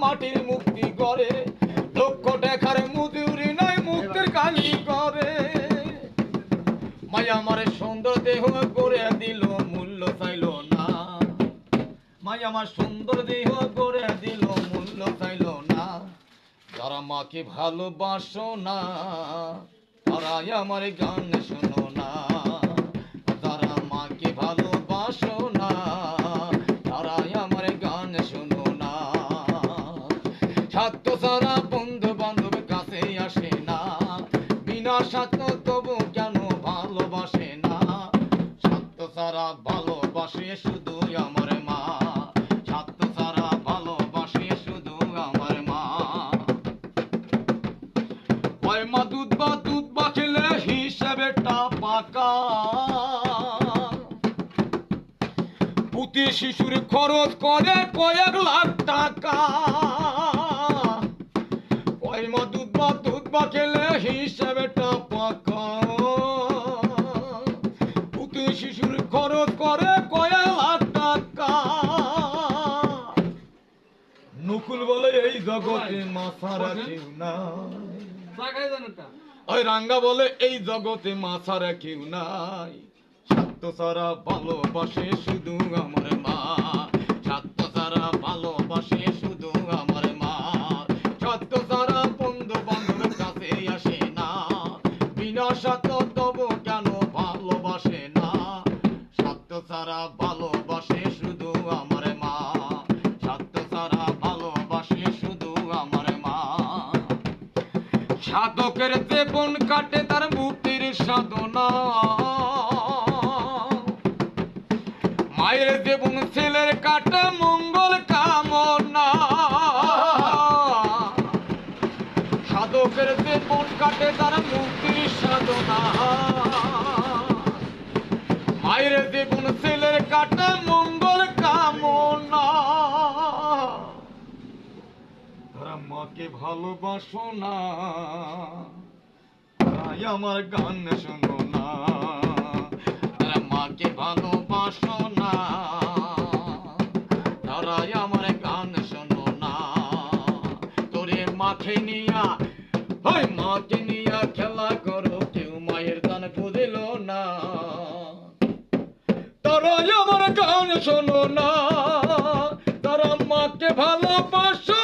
মাটির মুক্তি করে, লক্ষ টাকার মজুরি নাই মুক্তির কালি করে। মায়া আমার সুন্দর দেহ করে দিল মূল্য চাইল না, মায়া আমার সুন্দর দেহ করে দিল মূল্য চাইল না। যারা মাকে ভালোবাসো না তারাই আমার গান শোনো না, যারা মাকে ভালোবাসো না তারাই আমার গান শোনো না। স্বার্থ ছাড়া বন্ধু বান্ধব কাছে আসে না, বিনা স্বার্থ তবু কেন ভালোবাসে না। স্বার্থ ছাড়া ভালোবাসে শুধু আমার মা, স্বার্থ ছাড়া ভালোবাসে শুধু আমার মা। ওই মা দুধ বা খেলে হিসেবেটা পাকা, প্রতি শিশুর খরচ করে কয়েক লাখ টাকা। ওই মা দুধ বা খেলে হিসেবেটা পাকা, প্রতি শিশুর খরচ করে কয়েক লাখ টাকা। নকুল বলে এই জগতে মা ছাড়া কেউ নাই, ওই রাঙ্গা বলে এই জগতে মা ছাড়া কেউ নাই। স্বার্থ ছাড়া ভালোবাসে শুধু আমার মা, স্বার্থ ছাড়া ভালোবাসে শুধু আমার মা। স্বার্থ ছাড়া বন্ধু বান্ধবের কাছে আসে না, বিনা স্বার্থ তবু কেন ভালোবাসে না। স্বার্থ ছাড়া ভালোবাসে শুধু আমার মা, স্বার্থ ছাড়া ভালোবাসে শুধু আমার মা। সাধকের জীবন কাটে তার মুক্তির সাধনা, মায়ের জীবন ছেলের কাটে মঙ্গল কামনা। সাধকের জীবন কাটে তার মুক্তির সাধনা, মায়ের জীবন ছেলের কাটে মঙ্গল কামনা। তারা মাকে ভালোবাসো না তাই আমার গান শোনো না, তারা মাকে ভালোবাসো না তারাই আমার গান শোনো না। তোরে মাকে নিয়া ওই মাকে নিয়া খেলা করো, কেউ মায়ের গান বুঝিল না, তারাই আমার গান শোনো না। তারা মাকে ভালোবাসো